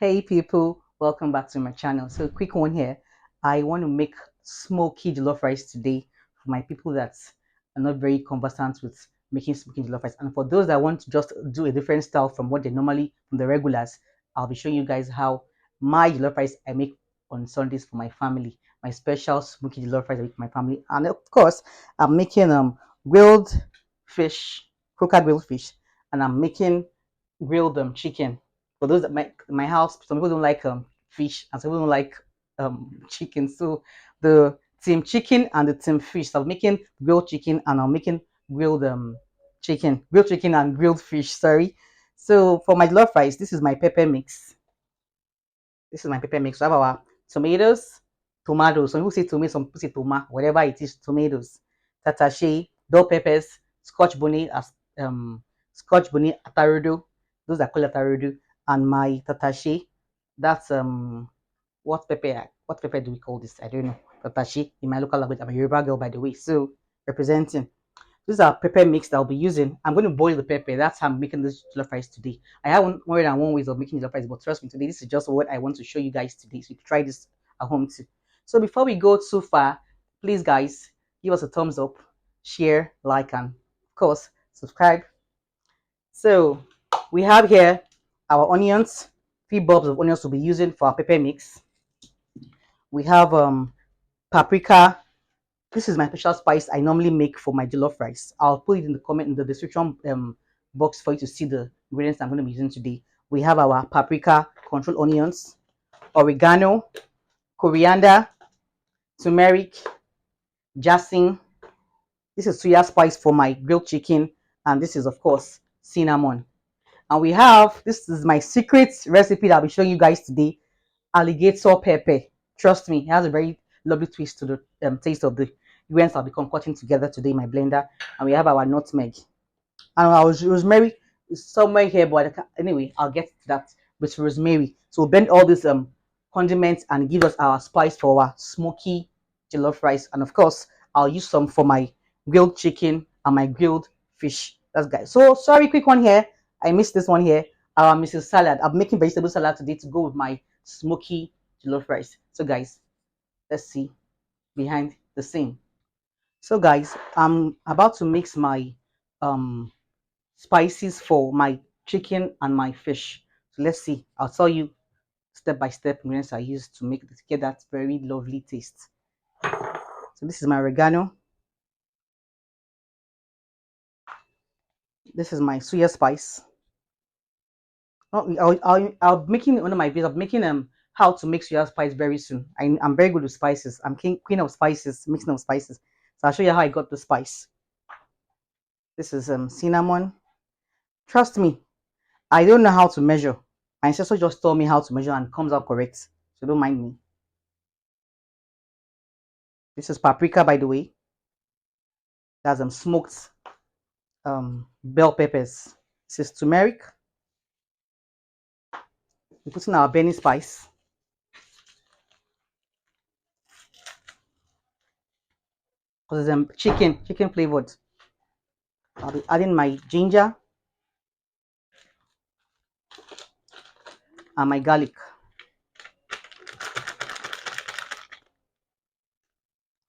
Hey people, welcome back to my channel. So quick one here. I want to make smoky jollof rice today for my people that are not very conversant with making smoky jollof rice. And for those that want to just do a different style from what they normally from the regulars, I'll be showing you guys how my jollof rice I make on Sundays for my family. My special smoky jollof rice I make for my family. And of course, I'm making grilled fish, croaker grilled fish, and I'm making grilled chicken for those that my house, some people don't like fish and some people don't like chicken. So the team chicken and the team fish. So I'm making grilled chicken and I'm making grilled grilled chicken and grilled fish. Sorry. So for my jollof rice, this is my pepper mix. This is my pepper mix. So I have our tomatoes, tomatoes. Some people say tomato, some people say toma, whatever it is, tomatoes, tatache, bell peppers, scotch bonnet, as scotch bonnet, atarudo. Those are called atarudo, and my tatache. That's what pepper do we call this? I don't know. Tatache in my local language. I'm a Yoruba girl, by the way. So representing. These are pepper mix that I'll be using. I'm going to boil the pepper. That's how I'm making this jollof rice today. I have more than one ways of making jollof rice, but trust me, today this is just what I want to show you guys today. So you can try this at home too. So before we go too far, please guys, give us a thumbs up, share, like, and of course subscribe. So we have here our onions. 3 bulbs of onions we'll be using for our pepper mix. We have paprika. This is my special spice I normally make for my jollof rice. I'll put it in the comment in the description box for you to see the ingredients I'm going to be using today. We have our paprika, control onions, oregano, coriander, turmeric, jasmine. This is soya spice for my grilled chicken, and this is of course cinnamon. And we have, this is my secret recipe that I'll be showing you guys today, alligator pepper. Trust me, it has a very lovely twist to the taste of the ingredients I'll be concocting together today in my blender. And we have our nutmeg. And our rosemary is somewhere here, but anyway, I'll get to that with rosemary. So we'll blend all these condiments and give us our spice for our smoky jollof rice. And of course, I'll use some for my grilled chicken and my grilled fish. That's guys. So sorry, quick one here. I missed this one here. Our Mrs. Salad. I'm making vegetable salad today to go with my smoky jollof rice. So guys, let's see behind the scene. So guys, I'm about to mix my um spices for my chicken and my fish. So let's see. I'll tell you step by step ingredients I use to make to get that very lovely taste. So this is my oregano. This is my soya spice. Oh, I'll be making one of my videos. I'm making how to make soya spice very soon. I'm very good with spices. I'm queen of spices, mixing of spices. So I'll show you how I got the spice. This is cinnamon. Trust me, I don't know how to measure. My ancestor just told me how to measure and it comes out correct. So don't mind me. This is paprika, by the way. That's smoked bell peppers. This is turmeric. We put in our Benny spice. Because it's chicken flavored. I'll be adding my ginger and my garlic.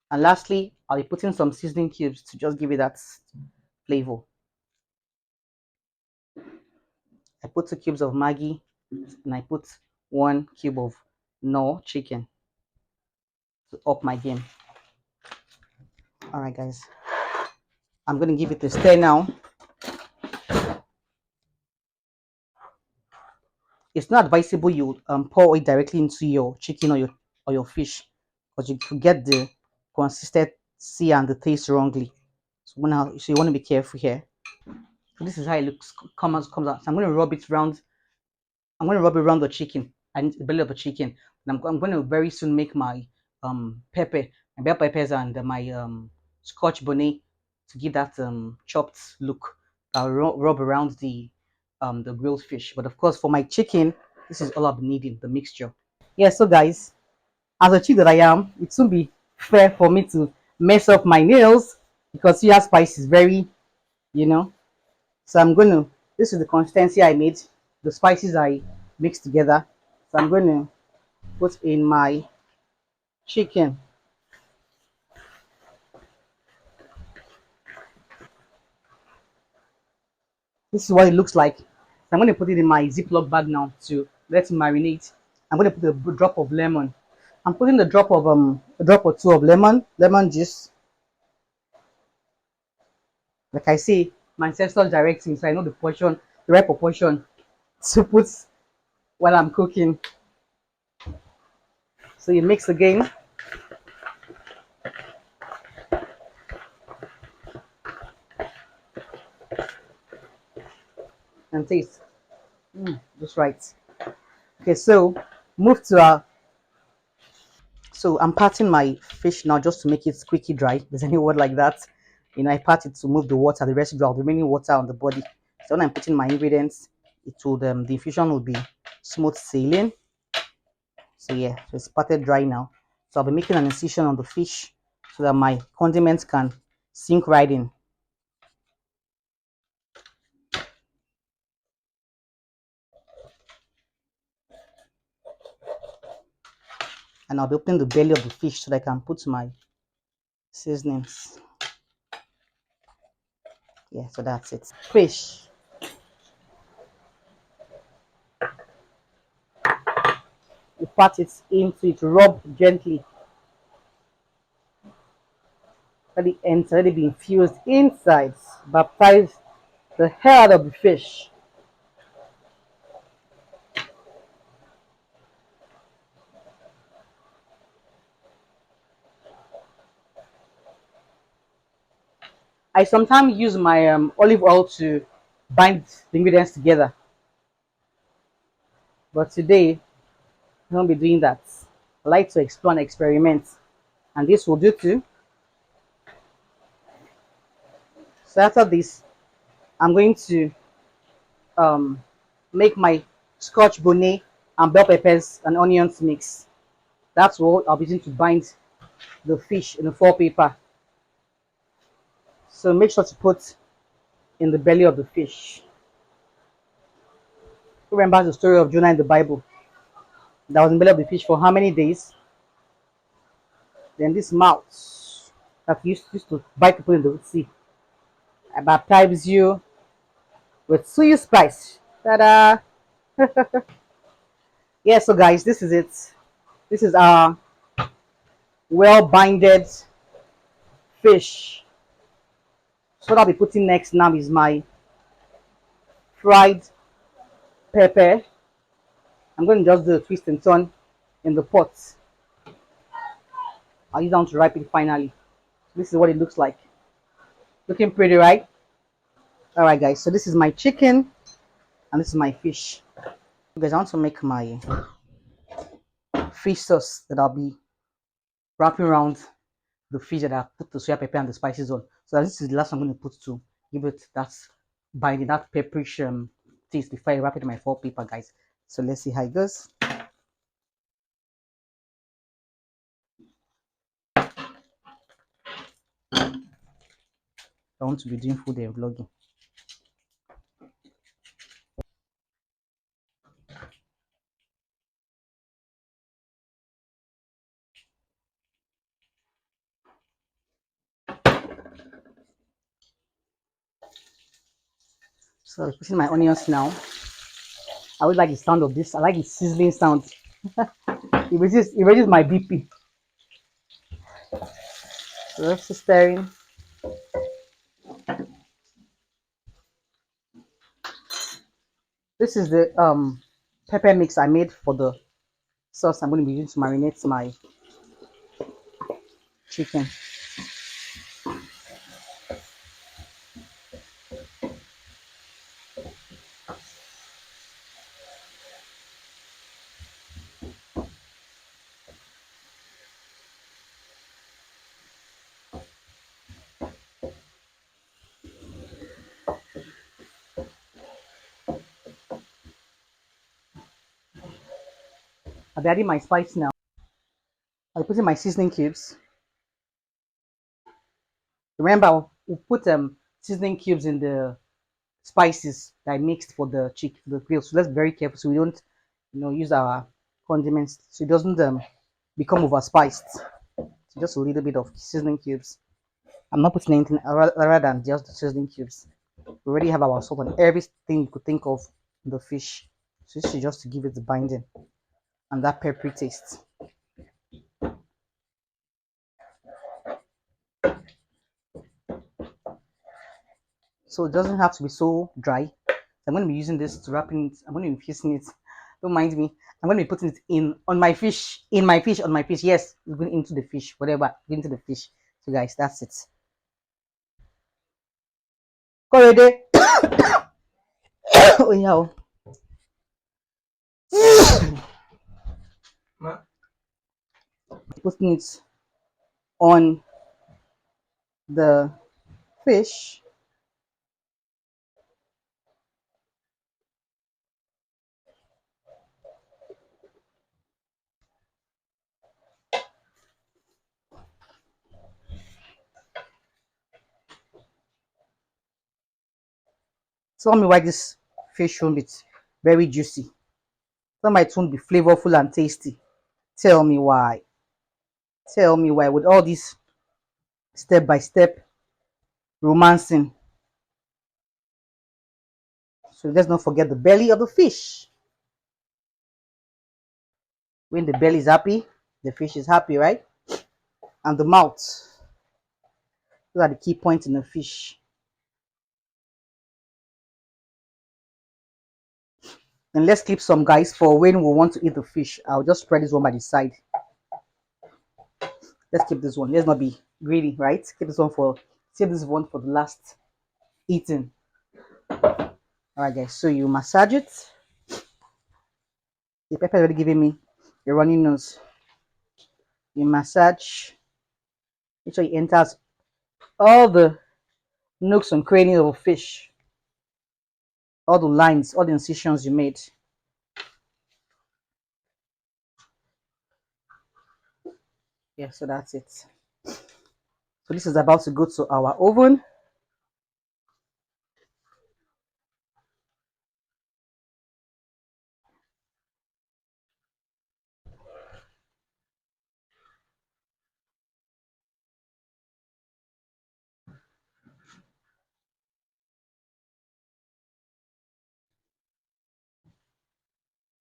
And lastly, I'll be putting some seasoning cubes to just give it that flavor. I put 2 cubes of Maggi and I put 1 cube of no chicken to up my game. All right, guys. I'm going to give it a stir now. It's not advisable you pour it directly into your chicken or your fish because you could get the consistency and the taste wrongly. So you want to be careful here. So this is how it looks comes out. So I'm going to rub it around. I'm going to rub it around the chicken and the belly of the chicken. And I'm going to very soon make my pepper, my bell peppers and my scotch bonnet to give that chopped look. I'll rub around the grilled fish. But of course, for my chicken, this is all I'm needing, the mixture. Yeah, so guys, as a chick that I am, it won't be fair for me to mess up my nails because soya spice is very, you know. So I'm gonna. This is the consistency I made. The spices I mixed together. So I'm going to put in my chicken. This is what it looks like. So I'm going to put it in my Ziploc bag now to let it marinate. I'm going to put a drop of lemon. I'm putting a drop or two of lemon juice. Like I say, my ancestors direct me, so I know the right proportion to put while I'm cooking. So you mix again and taste. Just right. Okay, so move to our. So I'm patting my fish now just to make it squeaky dry. There's any word like that? I pat it to move the water, the residue of the remaining water on the body. So when I'm putting my ingredients, it will the infusion will be smooth sailing. So yeah, so it's patted dry now. So I'll be making an incision on the fish so that my condiments can sink right in. And I'll be opening the belly of the fish so that I can put my seasonings. Yeah, so that's it. Fish. You pat it into it, rub gently. Let it enter, let it be infused inside. Baptize the hell out of the fish. I sometimes use my olive oil to bind the ingredients together, but today I won't be doing that. I like to explore and experiment, and this will do too. So after this, I'm going to um, make my scotch bonnet and bell peppers and onions mix. That's what I'll be using to bind the fish in the foil paper. So make sure to put in the belly of the fish. Remember the story of Jonah in the Bible? That was in the belly of the fish for how many days? Then this mouth that used to bite people in the sea, I baptize you with soy spice. Ta-da! Yeah, so guys, this is it. This is our well binded fish. So what I'll be putting next now is my fried pepper. I'm going to just do a twist and turn in the pot. I'll use down to ripen finally. This is what it looks like. Looking pretty, right? All right, guys. So this is my chicken and this is my fish. Guys, I want to make my fish sauce that I'll be wrapping around the fish that I put the soya pepper and the spices on. So this is the last I'm going to put to give it that binding, that pepperish taste before I wrap it in my foil paper, guys. So let's see how it goes. I want to be doing food and vlogging. So I'm putting my onions now. I would like the sound of this. I like the sizzling sound. It raises my BP. So that's just stirring. This is the pepper mix I made for the sauce I'm going to be using to marinate my chicken. I'll be adding my spice now. I'll be putting my seasoning cubes. Remember, we put seasoning cubes in the spices that I mixed for the chicken, the grill. So let's be very careful so we don't, use our condiments so it doesn't become overspiced. So just a little bit of seasoning cubes. I'm not putting anything rather than just the seasoning cubes. We already have our salt and everything you could think of in the fish. So this is just to give it the binding and that peppery taste. So it doesn't have to be so dry. I'm going to be using this to wrap it. I'm going to be infusing it. Don't mind me. I'm going to be putting it in on my fish, on my fish. Yes, it's going into the fish, whatever, into the fish. So guys, that's it. Already. Oh yeah. Putting it on the fish. Tell me why this fish won't be very juicy. Tell me it won't be flavorful and tasty. Tell me why. Tell me why. With all this step by step romancing. So let's not forget the belly of the fish. When the belly is happy, the fish is happy, right? And the mouth. Those are the key points in the fish. And let's keep some guys for when we want to eat the fish. I'll just spread this one by the side. Let's keep this one. Let's not be greedy, right? Keep this one for save this one for the last eating. Alright guys, so you massage it. The pepper is already giving me a runny nose. You massage. Make sure it enters all the nooks and crannies of a fish. All the lines, all the incisions you made. Yeah, so that's it. So this is about to go to our oven.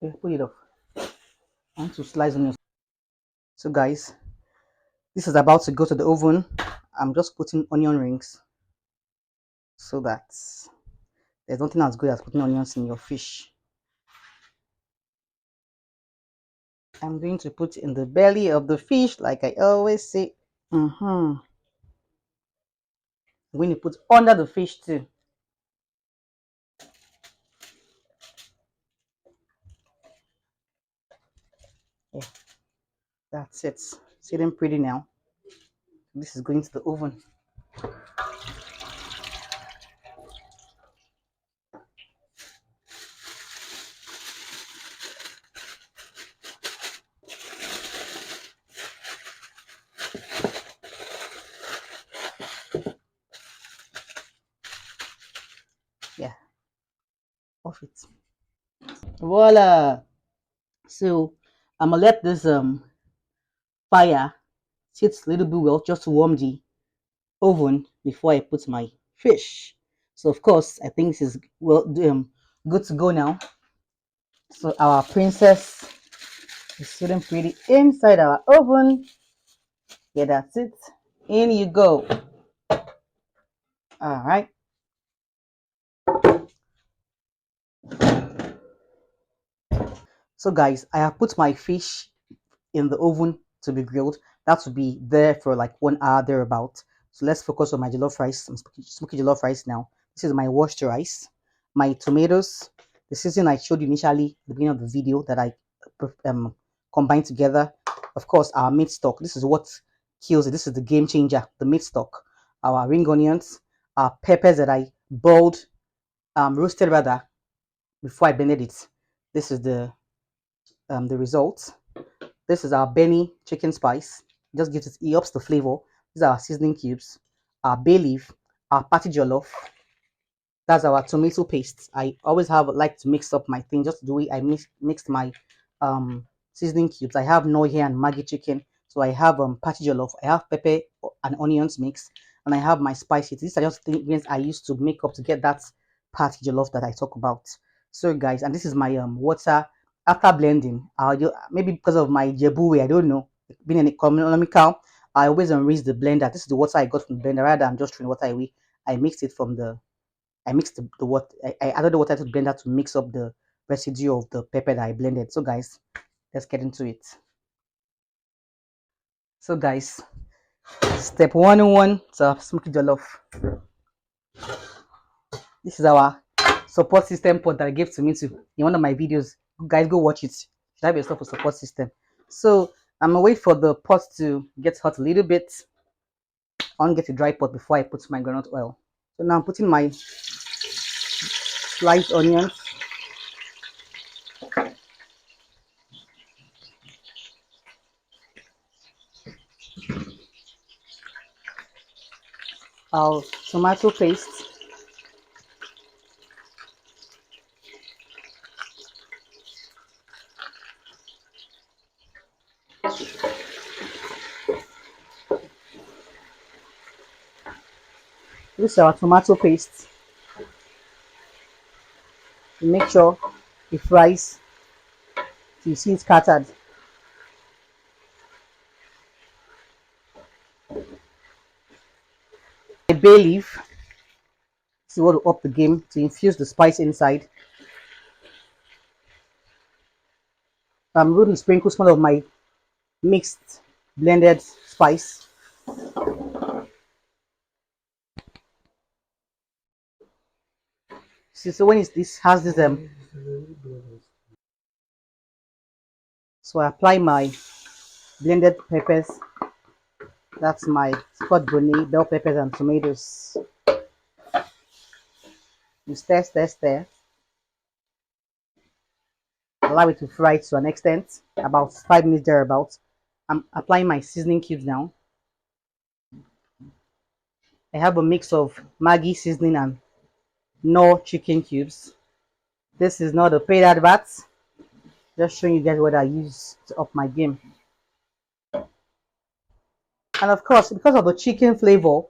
Okay, put it up. I want to slice onions. So guys, this is about to go to the oven. I'm just putting onion rings so that there's nothing as good as putting onions in your fish. I'm going to put in the belly of the fish, like I always say. I'm going to put under the fish too. Yeah, that's it. See them pretty now. This is going to the oven. Yeah, off it. Voila. So I'm gonna let this fire sit a little bit well just to warm the oven before I put my fish. So of course I think this is well good to go now. So our princess is sitting pretty inside our oven. Yeah, that's it. In you go. All right. So guys, I have put my fish in the oven to be grilled. That will be there for like 1 hour thereabout. So let's focus on my jollof rice. I'm smoky jollof rice now. This is my washed rice, my tomatoes, the seasoning I showed you initially at the beginning of the video that I combined together. Of course, our meat stock. This is what kills it. This is the game changer. The meat stock. Our ring onions, our peppers that I boiled, roasted rather before I blended it. This is the result. This is our Benny chicken spice. It just gives it ups the flavor. These are our seasoning cubes, our bay leaf, our patty jollof. That's our tomato paste. I always have like to mix up my thing just the way I mixed my seasoning cubes. I have no here and Maggi chicken. So I have patty jollof. I have pepper and onions mix, and I have my spices. These are just things I used to make up to get that patty jollof that I talk about. So guys, and this is my water. After blending, maybe because of my Jebu way, I don't know, being an economical, I always enrich the blender. This is the water I got from the blender. Rather, I'm just throwing water away. I mixed it from the I mixed the water. I added the water to the blender to mix up the residue of the pepper that I blended. So guys, let's get into it. So guys, step 101 to smoky jollof. This is our support system pot that I gave to me to in one of my videos. Guys, go watch it. Should have yourself a support system. So I'm gonna wait for the pot to get hot a little bit. I want to get a dry pot before I put my granite oil. So now I'm putting my sliced onions. Our tomato paste. This is our tomato paste. Make sure it fries till you see it scattered. A bay leaf. This is what will up the game to infuse the spice inside. I'm going to sprinkle some of my mixed blended spice. See, so when this has this so I apply my blended peppers. That's my spot bonnet, bell peppers, and tomatoes. You stir, stir, stir. Allow it to fry to an extent, about 5 minutes thereabouts. I'm applying my seasoning cubes now. I have a mix of Maggi seasoning and no chicken cubes. This is not a paid advert. Just showing you guys what I use to up my game. And of course, because of the chicken flavor,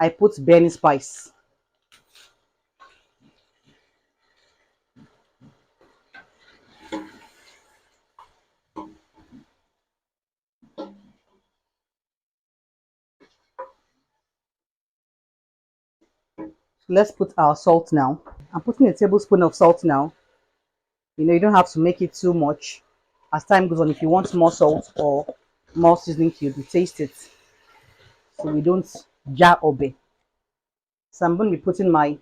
I put burning spice. Let's put our salt now. I'm putting a tablespoon of salt now. You don't have to make it too much. As time goes on, if you want more salt or more seasoning cube, you taste it. So we don't jar obey. So I'm going to be putting my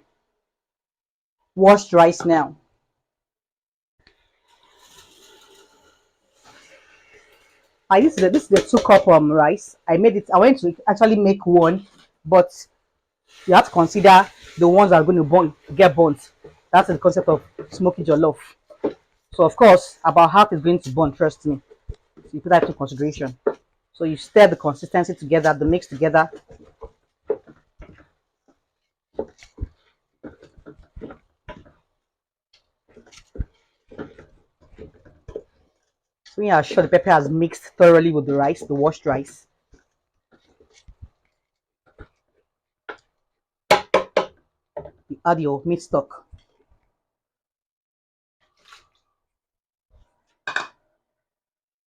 washed rice now. This is the 2 cup rice. I made it. I went to actually make one, but you have to consider the ones that are going to get burnt. That's the concept of smoky jollof. So of course, about half is going to burn. Trust me. So you put that into consideration. So you stir the consistency together, the mix together. So when you are sure the pepper has mixed thoroughly with the rice, the washed rice, you add your meat stock.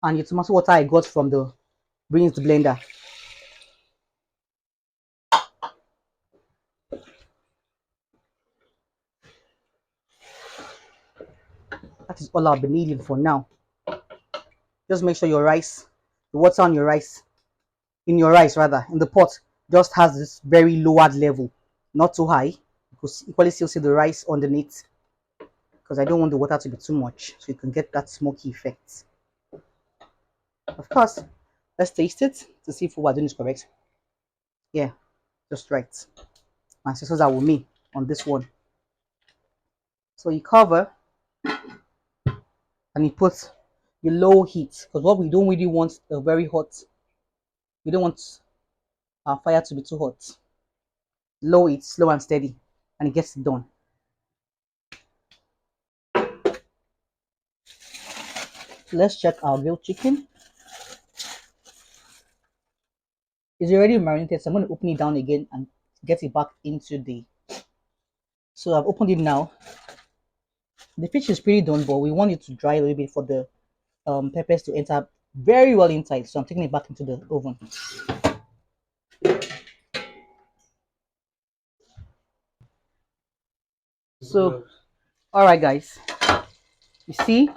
And your tomato water I got from the rinsed blender. That is all I'll be needing for now. Just make sure your rice, the water on your rice, in the pot, just has this very lowered level, not too high, because equally still see the rice underneath. Because I don't want the water to be too much, so you can get that smoky effect. Of course, let's taste it to see if what we're doing is correct. Yeah, just right. My sisters are with me on this one. So you cover and you put your low heat, because what we don't really want a very hot. We don't want our fire to be too hot. Low it, slow and steady, and it gets it done. Let's check our grilled chicken. It's already marinated, so I'm going to open it down again and get it back into the. So I've opened it now. The fish is pretty done, but we want it to dry a little bit for the peppers to enter very well inside. So I'm taking it back into the oven. So, all right, guys, you see,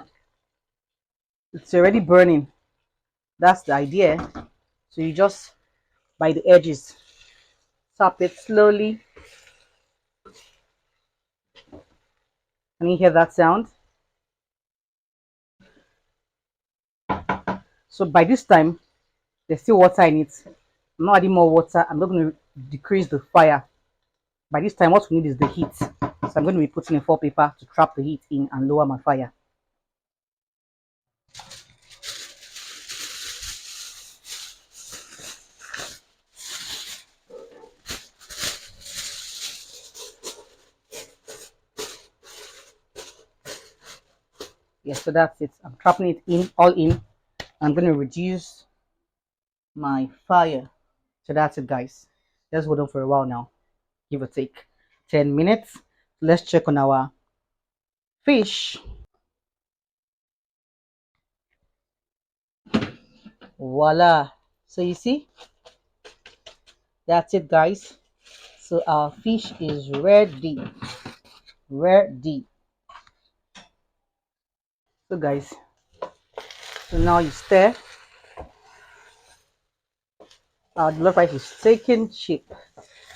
it's already burning. That's the idea. So you just by the edges, tap it slowly. Can you hear that sound? So by this time, there's still water in it. I'm not adding more water. I'm not going to decrease the fire. By this time, what we need is the heat. So I'm going to be putting in foil paper to trap the heat in and lower my fire. Yes, so that's it. I'm trapping it in, all in. I'm going to reduce my fire. So that's it, guys. Let's hold on for a while now. Give or take 10 minutes. Let's check on our fish. Voila. So you see, that's it, guys. So our fish is ready. Ready. So guys, so now you stir. Our jollof rice is taking chip.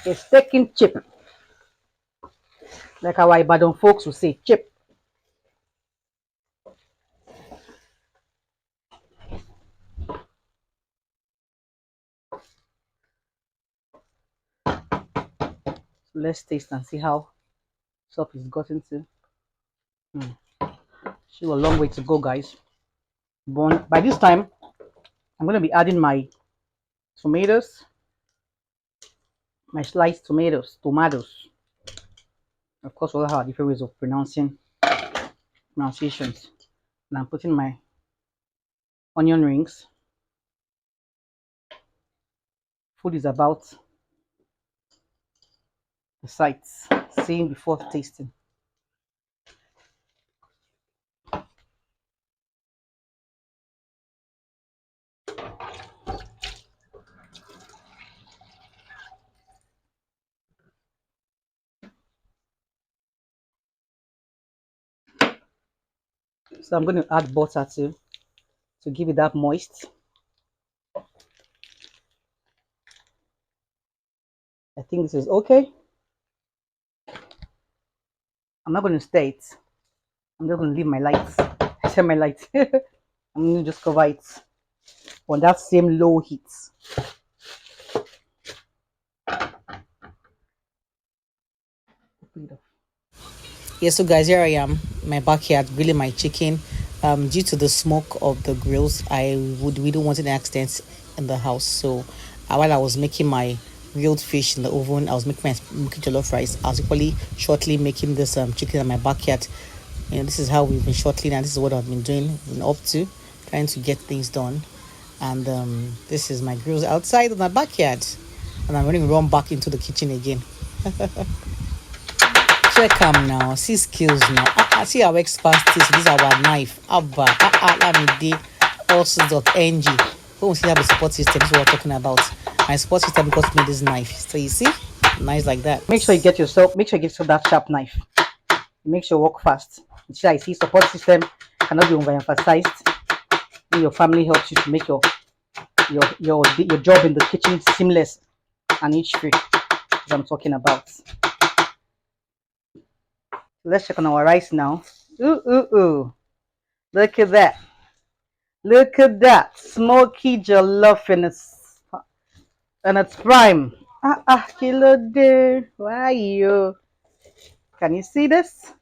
It's taking chip. Like our Ibadan folks will say, chip. So let's taste and see how soft it's gotten to. Still a long way to go, guys. But by this time, I'm going to be adding my tomatoes, my sliced tomatoes. Of course, we'll have different ways of pronunciations. And I'm putting my onion rings. Food is about the sights, seeing before tasting. So I'm going to add butter to give it that moist. I think this is okay. I'm not going to stir it. I'm just going to leave my lights. Share my lights. I'm going to just cover it on that same low heat. Yeah, so guys, here I am, my backyard, grilling my chicken. Due to the smoke of the grills, we don't want any accidents in the house. So, while I was making my grilled fish in the oven, I was making jollof rice. I was equally shortly making this chicken in my backyard. You know, this is how we've been shortly, and this is what I've been doing, been up to, trying to get things done. And this is my grills outside of my backyard, and I'm going to run back into the kitchen again. Check them now. See skills now. See our expertise. This is our knife. Abba. Let me do also.ng. When we see have a support system, this is what we're talking about. My support system got me this knife. So you see? Nice like that. Make sure you get yourself that sharp knife. Make sure you work fast. I see support system cannot be overemphasized. Your family helps you to make your job in the kitchen seamless and each free. As I'm talking about. Let's check on our rice now. Ooh. Look at that. Look at that. Smoky jollof in its prime. Kilo day. Why you? Can you see this?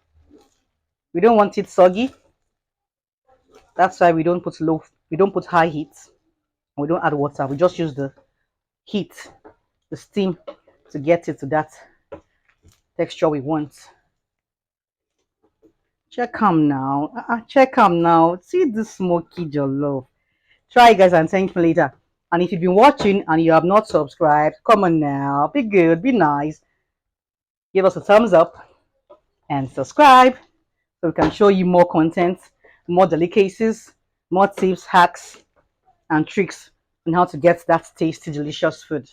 We don't want it soggy. That's why we don't put high heat. We don't add water. We just use the heat, the steam to get it to that texture we want. Check 'em now. Check 'em now. See this smoky jollof. Try guys and thank me later. And if you've been watching and you have not subscribed, come on now. Be good, be nice. Give us a thumbs up and subscribe so we can show you more content, more delicacies, more tips, hacks, and tricks on how to get that tasty, delicious food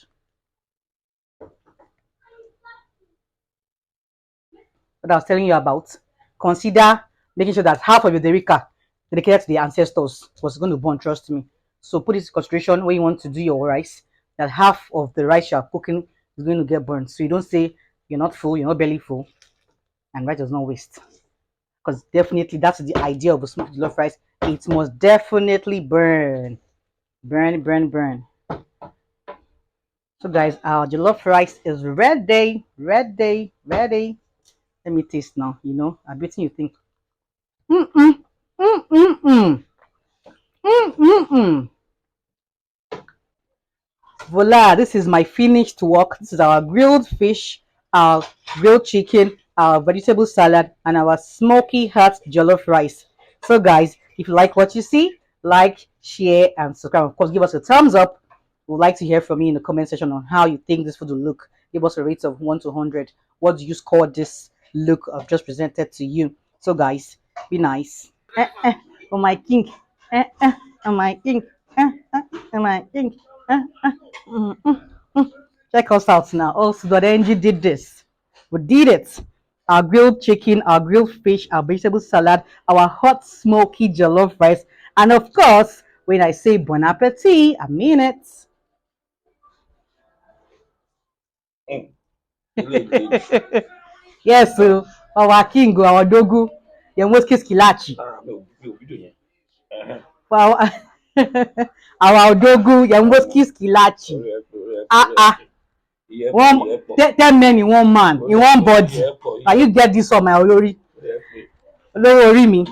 that I was telling you about. Consider making sure that half of your derica dedicated to the ancestors was going to burn, trust me. So put this in consideration when you want to do your rice, that half of the rice you're cooking is going to get burned. So you don't say you're not full, you're not belly full, and rice does not waste. Because definitely that's the idea of a smoked jollof rice. It must definitely burn. Burn, burn, burn. So guys, our jollof rice is ready, ready, ready. Let me taste now. I bet you think. Mm-mm, mm-mm, mm-mm. Voila, this is my finished work. This is our grilled fish, our grilled chicken, our vegetable salad, and our smoky hot jollof rice. So, guys, if you like what you see, like, share, and subscribe. Of course, give us a thumbs up. We'd like to hear from you in the comment section on how you think this food will look. Give us a rate of 1 to 100. What do you score this look I've just presented to you? So, guys, be nice. Oh, my king. Oh, my king. Oh, my king. Eh, eh. Mm, mm, mm. Check us out now. Also, Dodenji did this. We did it. Our grilled chicken, our grilled fish, our vegetable salad, our hot smoky jollof rice, and of course, when I say bon appetit, I mean it. Yes, so our king, our dogu, the most kilachi. For our our dogu, the most kilachi. One 10 men in one man in one body. Now you get this one, my olori. Olori me.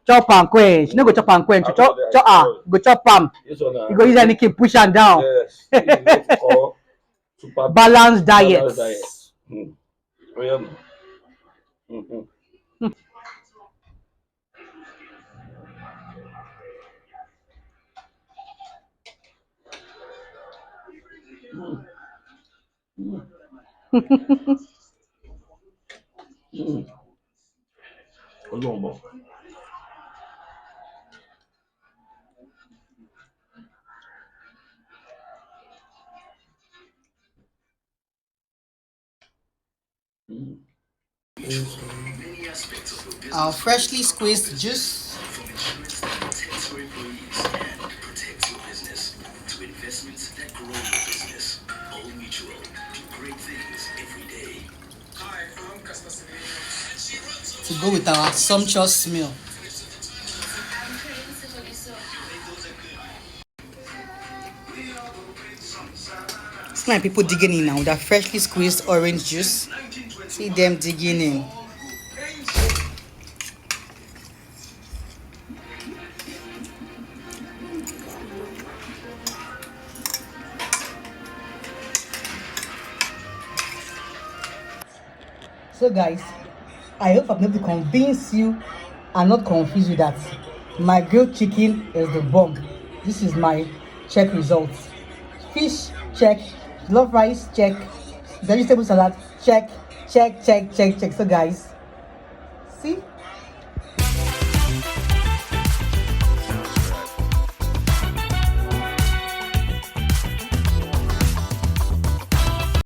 Chop and quench. You no go chop and quench. Go chop am. You go use anything push am down. Balanced diet. Our freshly squeezed juice. To go with our sumptuous meal. See my people digging in now with that freshly squeezed orange juice. See them digging in. So guys, I hope I'm able to convince you and not confuse you that my grilled chicken is the bomb. This is my check results. Fish, check. Love rice, check. Vegetable salad, check. Check, check, check, check. So guys, see,